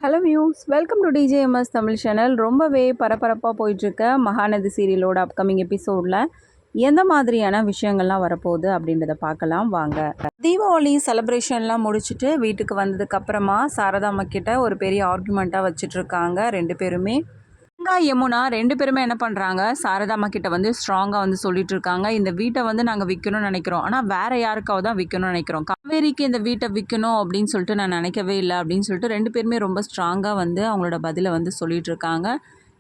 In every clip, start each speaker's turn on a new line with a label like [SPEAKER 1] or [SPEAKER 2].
[SPEAKER 1] Hello views, welcome to TJMS Tamil channel. ரொம்பவே பரபரப்பாக போயிட்டுருக்க மகாநதி சீரியலோட அப்கமிங் எபிசோடில் எந்த மாதிரியான விஷயங்கள்லாம் வரப்போகுது அப்படின்றத பார்க்கலாம் வாங்க. தீபாவளி செலிப்ரேஷன்லாம் முடிச்சுட்டு வீட்டுக்கு வந்ததுக்கப்புறமா சாரதாம்மா கிட்ட ஒரு பெரிய ஆர்குமெண்ட்டாக வச்சிட்ருக்காங்க ரெண்டு பேருமே. கங்கா யமுனா ரெண்டு பேருமே என்ன பண்ணுறாங்க, சாரதாம்மா கிட்ட வந்து ஸ்ட்ராங்காக வந்து சொல்லிட்டு இருக்காங்க, இந்த வீட்டை வந்து நாங்கள் விற்கணும்னு நினைக்கிறோம், ஆனால் வேற யாருக்காவது தான் விற்கணும்னு நினைக்கிறோம், காவேரிக்கு இந்த வீட்டை விற்கணும் அப்படின்னு சொல்லிட்டு நான் நினைக்கவே இல்லை அப்படின்னு சொல்லிட்டு ரெண்டு பேருமே ரொம்ப ஸ்ட்ராங்காக வந்து அவங்களோட பதிலை வந்து சொல்லிட்டு இருக்காங்க.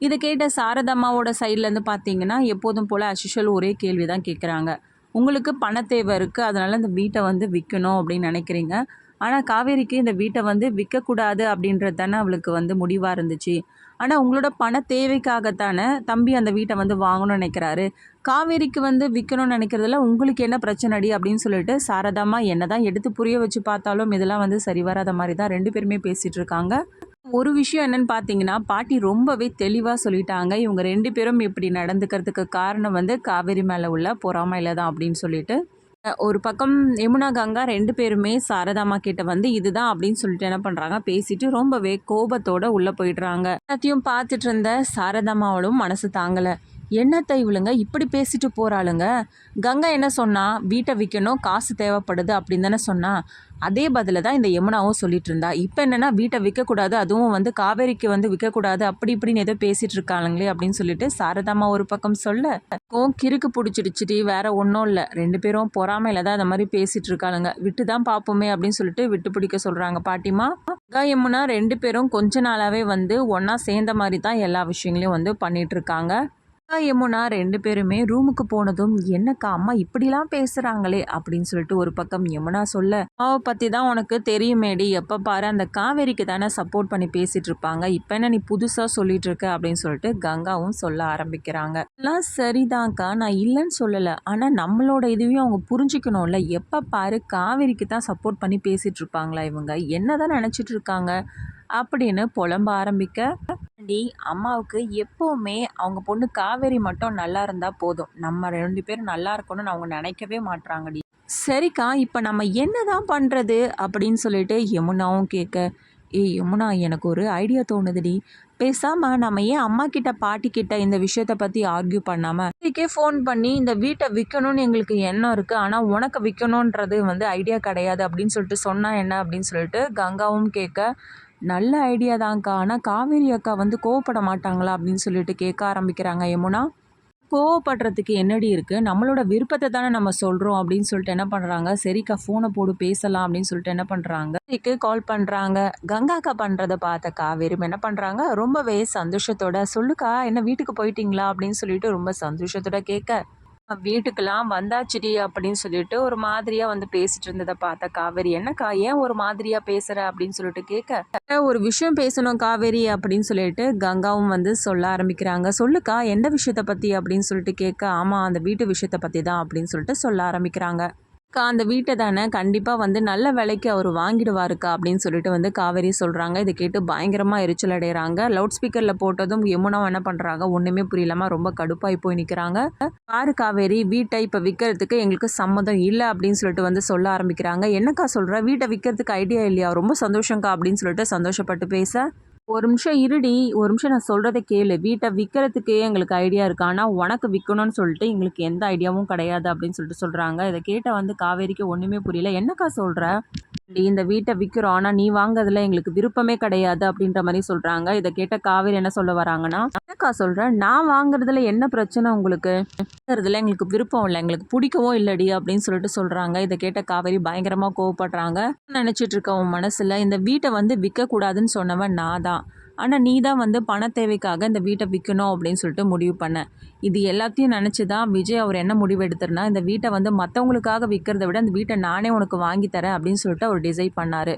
[SPEAKER 1] இதை கேட்ட சாரதாம்மாவோட சைட்லேருந்து பார்த்தீங்கன்னா எப்போதும் போல் அசிஷுவல் ஒரே கேள்வி தான் கேட்குறாங்க. உங்களுக்கு பண தேவை இருக்குது, அதனால் இந்த வீட்டை வந்து விற்கணும் அப்படின்னு நினைக்கிறீங்க, ஆனால் காவேரிக்கு இந்த வீட்டை வந்து விற்கக்கூடாது அப்படின்றது தானே அவளுக்கு வந்து முடிவாக இருந்துச்சு. ஆனால் உங்களோட பண தேவைக்காகத்தானே தம்பி அந்த வீட்டை வந்து வாங்கணும்னு நினைக்கிறாரு. காவேரிக்கு வந்து விற்கணும்னு நினைக்கிறதுல உங்களுக்கு என்ன பிரச்சனைடி அப்படின்னு சொல்லிட்டு சாரதாம்மா என்ன தான் எடுத்து புரிய வச்சு பார்த்தாலும் இதெல்லாம் வந்து சரி வராத மாதிரி தான் ரெண்டு பேருமே பேசிகிட்டு இருக்காங்க. ஒரு விஷயம் என்னன்னு பார்த்தீங்கன்னா, பாட்டி ரொம்பவே தெளிவாக சொல்லிட்டாங்க, இவங்க ரெண்டு பேரும் இப்படி நடந்துக்கிறதுக்கு காரணம் வந்து காவேரி மேலே உள்ள பொறாமையில் தான் அப்படின்னு சொல்லிட்டு. ஒரு பக்கம் யமுனா கங்கா ரெண்டு பேருமே சாரதாம்மா கிட்ட வந்து இதுதான் அப்படின்னு சொல்லிட்டு என்ன பண்ணுறாங்க, பேசிட்டு ரொம்பவே கோபத்தோட உள்ளே போயிடுறாங்க. எல்லாத்தையும் பார்த்துட்டு இருந்த சாரதாம்மாவோடும் மனசு தாங்கலை. என்னத்தை இவளுங்க இப்படி பேசிட்டு போகிறாளுங்க, கங்கா என்ன சொன்னா, வீட்டை விற்கணும் காசு தேவைப்படுது அப்படின்னு தானே சொன்னா, அதே பதில தான் இந்த யமுனாவும் சொல்லிட்டு இருந்தா. இப்போ என்னென்னா வீட்டை விற்கக்கூடாது, அதுவும் வந்து காவேரிக்கு வந்து விற்கக்கூடாது அப்படி இப்படின்னு ஏதோ பேசிகிட்டு இருக்காளுங்களே அப்படின்னு சொல்லிட்டு சாரதாம்மா ஒரு பக்கம் சொல்ல, கிறுக்கு பிடிச்சிடுச்சிட்டி, வேற ஒன்றும் இல்லை, ரெண்டு பேரும் பொறாமையில தான் அந்த மாதிரி பேசிகிட்டு இருக்காளுங்க, விட்டு தான் பார்ப்போமே அப்படின்னு சொல்லிட்டு விட்டு பிடிக்க சொல்கிறாங்க பாட்டிமா. யமுனா ரெண்டு பேரும் கொஞ்ச நாளாகவே வந்து ஒன்றா சேர்ந்த மாதிரி தான் எல்லா விஷயங்களையும் வந்து பண்ணிட்டு இருக்காங்க. யமுனா ரெண்டு பேருமே ரூமுக்கு போனதும் என்னக்கா அம்மா இப்படிலாம் பேசுகிறாங்களே அப்படின்னு சொல்லிட்டு ஒரு பக்கம் யமுனா சொல்ல, அம்மாவை பற்றி தான் உனக்கு தெரியுமேடி, எப்போ பாரு அந்த காவேரிக்கு தானே சப்போர்ட் பண்ணி பேசிகிட்டு இருப்பாங்க, இப்போ என்ன நீ புதுசாக சொல்லிட்டு இருக்க அப்படின்னு சொல்லிட்டு கங்காவும் சொல்ல ஆரம்பிக்கிறாங்க. எல்லாம் சரிதான்க்கா, நான் இல்லைன்னு சொல்லலை, ஆனால் நம்மளோட இதுவையும் அவங்க புரிஞ்சுக்கணும்ல, எப்போ பாரு காவேரிக்கு தான் சப்போர்ட் பண்ணி பேசிகிட்டு இருப்பாங்களா, இவங்க என்ன தான் நினச்சிட்டு இருக்காங்க அப்படின்னு புலம்ப ஆரம்பிக்க, அம்மாவுக்கு எப்போவுமே அவங்க பொண்ணு காவேரி மட்டும் நல்லா இருந்தால் போதும், நம்ம ரெண்டு பேரும் நல்லா இருக்கணும்னு அவங்க நினைக்கவே மாட்றாங்கடி. சரிக்கா, இப்போ நம்ம என்ன தான் பண்ணுறது அப்படின்னு சொல்லிட்டு யமுனாவும் கேட்க, யமுனா எனக்கு ஒரு ஐடியா தோணுதுடி, பேசாமல் நம்ம ஏன் அம்மா கிட்ட பாட்டி கிட்ட இந்த விஷயத்தை பற்றி ஆர்கியூ பண்ணாமல் இதுக்கே ஃபோன் பண்ணி இந்த வீட்டை விற்கணும்னு எங்களுக்கு எண்ணம் இருக்குது, ஆனால் உனக்கு விற்கணுன்றது வந்து ஐடியா கிடையாது அப்படின்னு சொல்லிட்டு சொன்னால் என்ன அப்படின்னு சொல்லிட்டு கங்காவும் கேட்க, நல்ல ஐடியா தான்க்கா, ஆனால் காவேரி அக்கா வந்து கோவப்பட மாட்டாங்களா அப்படின்னு சொல்லிட்டு கேட்க ஆரம்பிக்கிறாங்க யமுனா. கோவப்படுறதுக்கு என்னடி இருக்குது, நம்மளோட விருப்பத்தை தானே நம்ம சொல்கிறோம் அப்படின்னு சொல்லிட்டு என்ன பண்ணுறாங்க, சரிக்கா ஃபோனை போடு பேசலாம் அப்படின்னு சொல்லிட்டு என்ன பண்ணுறாங்க, இதுக்கு கால் பண்ணுறாங்க. கங்காக்கா பண்ணுறதை பார்த்த காவேரி என்ன பண்ணுறாங்க, ரொம்பவே சந்தோஷத்தோட சொல்லுக்கா என்ன வீட்டுக்கு போயிட்டீங்களா அப்படின்னு சொல்லிட்டு ரொம்ப சந்தோஷத்தோட கேட்க, வீட்டுக்கெல்லாம் வந்தாச்சுடி அப்படின்னு சொல்லிட்டு ஒரு மாதிரியா வந்து பேசிட்டு இருந்ததை பார்த்த காவேரி, என்னக்கா ஏன் ஒரு மாதிரியா பேசுற அப்படின்னு சொல்லிட்டு கேட்க, ஒரு விஷயம் பேசணும் காவேரி அப்படின்னு சொல்லிட்டு கங்காவும் வந்து சொல்ல ஆரம்பிக்கிறாங்க. சொல்லுக்கா எந்த விஷயத்தை பத்தி அப்படின்னு சொல்லிட்டு கேட்க, ஆமா அந்த வீட்டு விஷயத்தை பத்தி தான் அப்படின்னு சொல்லிட்டு சொல்ல ஆரம்பிக்கிறாங்க. அந்த வீட்டை தானே கண்டிப்பாக வந்து நல்ல விலைக்கு அவர் வாங்கிடுவாருக்கா அப்படின்னு சொல்லிட்டு வந்து காவேரி சொல்கிறாங்க. இதை கேட்டு பயங்கரமாக எரிச்சல் அடைகிறாங்க. லவுட் ஸ்பீக்கரில் போட்டதும் யமுனா என்ன பண்ணுறாங்க, ஒன்றுமே புரியலாமல் ரொம்ப கடுப்பாகி போய் நிற்கிறாங்க. பாரு காவேரி, வீட்டை இப்போ விற்கிறதுக்கு எங்களுக்கு சம்மதம் இல்லை அப்படின்னு சொல்லிட்டு வந்து சொல்ல ஆரம்பிக்கிறாங்க. என்னக்கா சொல்கிற, வீட்டை விற்கிறதுக்கு ஐடியா இல்லையா, ரொம்ப சந்தோஷங்க்கா அப்படின்னு சொல்லிட்டு சந்தோஷப்பட்டு பேச, ஒரு நிமிஷம் இருடி, ஒரு நிமிஷம் நான் சொல்கிறத கேளு, வீட்டை விற்கிறதுக்கே எங்களுக்கு ஐடியா இருக்கு, ஆனால் உனக்கு விற்கணும்னு சொல்லிட்டு எங்களுக்கு எந்த ஐடியாவும் கிடையாது அப்படின்னு சொல்லிட்டு சொல்கிறாங்க. இதை கேட்ட வந்து காவேரிக்கு ஒன்றுமே புரியல. என்னக்கா சொல்கிற, இந்த வீட்டை விற்கிறோம், ஆனால் நீ வாங்குறதுல எங்களுக்கு விருப்பமே கிடையாது அப்படின்ற மாதிரி சொல்கிறாங்க. இதை கேட்ட காவேரி என்ன சொல்ல வராங்கன்னா, என்னக்கா சொல்கிறேன், நான் வாங்குறதுல என்ன பிரச்சனை, உங்களுக்கு வாங்குறதுல எங்களுக்கு விருப்பம் இல்லை, எங்களுக்கு பிடிக்கவும் இல்லடி அப்படின்னு சொல்லிட்டு சொல்கிறாங்க. இதை கேட்ட காவேரி பயங்கரமாக கோவப்படுறாங்க. நினச்சிட்டு இருக்க உன் மனசில், இந்த வீட்டை வந்து விற்கக்கூடாதுன்னு சொன்னவன் நான் தான், ஆனால் நீ தான் வந்து பண தேவைக்காக இந்த வீட்டை விற்கணும் அப்படின்னு சொல்லிட்டு முடிவு பண்ண. இது எல்லாத்தையும் நினச்சி தான் விஜய் அவர் என்ன முடிவு எடுத்துருனா, இந்த வீட்டை வந்து மற்றவங்களுக்காக விற்கிறத விட இந்த வீட்டை நானே உனக்கு வாங்கி தரேன் அப்படின்னு சொல்லிட்டு அவர் டிசைட் பண்ணார்.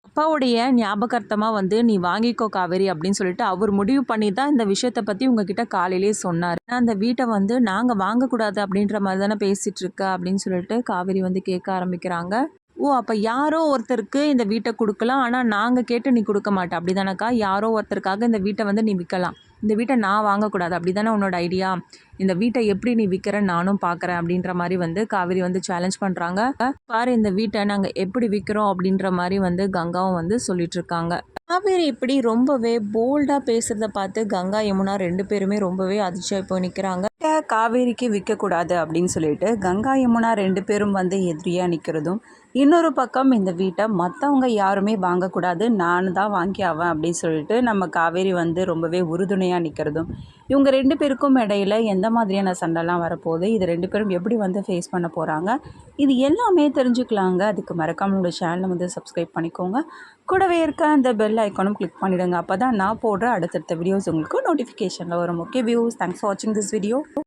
[SPEAKER 1] அப்பாவுடைய ஞாபகார்த்தமாக வந்து நீ வாங்கிக்கோ காவேரி அப்படின்னு சொல்லிட்டு அவர் முடிவு பண்ணி தான் இந்த விஷயத்தை பற்றி உங்ககிட்ட காலையிலேயே சொன்னார். அந்த வீட்டை வந்து நாங்கள் வாங்கக்கூடாது அப்படின்ற மாதிரி தானே பேசிகிட்டு இருக்கா அப்படின்னு சொல்லிட்டு காவேரி வந்து கேட்க ஆரம்பிக்கிறாங்க. ஓ! அப்ப யாரோ ஒருத்தருக்கு இந்த வீட்ட குடுக்கலாம். ஆனா நாங்க கேட்டு நீ குடுக்க மாட்ட. அப்படிதானக்கா? யாரோ ஒருத்தருக்காக இந்த வீட்ட வந்து நீ விக்கலாம். இந்த வீட்ட நான் வாங்கக்கூடாது. அப்படிதானே உன்னோட ஐடியா? இந்த வீட்ட எப்படி நீ விக்கிறன்னு நானும் பார்க்குறேன் அப்படின்ற மாரி வந்து காவேரி வந்து சேலஞ்ச் பண்றாங்க. பாரு இந்த வீட்ட நாங்க எப்படி விக்கிறோம் அப்படின்ற மாரி வந்து கங்காவும் வந்து சொல்லிட்டு இருக்காங்க. காவேரி இப்படி ரொம்பவே போல்டா பேசுறத பார்த்து கங்கா, யமுனா 2 பேருமே ரொம்பவே அதிர்ச்சியாயி போய் நிக்கிறாங்க. காவேரிக்கு விற்கக்கூடாது அப்படின்னு சொல்லிட்டு கங்கா, யமுனா 2 பேரும் வந்து எதிரியா நிக்கிறதும், இன்னொரு பக்கம் இந்த வீட்டை மற்றவங்க யாருமே வாங்கக்கூடாது, நான் தான் வாங்கி ஆவேன் அப்படின்னு சொல்லிட்டு நம்ம காவேரி வந்து ரொம்பவே உறுதுணையாக நிற்கிறதும், இவங்க 2 பேருக்கும் இடையில எந்த மாதிரியான சண்டைலாம் வரப்போகுது, இது 2 பேரும் எப்படி வந்து ஃபேஸ் பண்ண போகிறாங்க, இது எல்லாமே தெரிஞ்சுக்கலாங்க. அதுக்கு மறக்காம நம்மளோட சேனலை வந்து சப்ஸ்கிரைப் பண்ணிக்கோங்க. கூடவே இருக்க அந்த பெல் ஐக்கானும் கிளிக் பண்ணிவிடுங்க. அப்போ தான் நான் போடுற அடுத்தடுத்த வீடியோஸ் உங்களுக்கு நோட்டிஃபிகேஷனில் வரும். ஓகே வியூஸ், தேங்க்ஸ் ஃபார் வாட்சிங் திஸ் வீடியோ.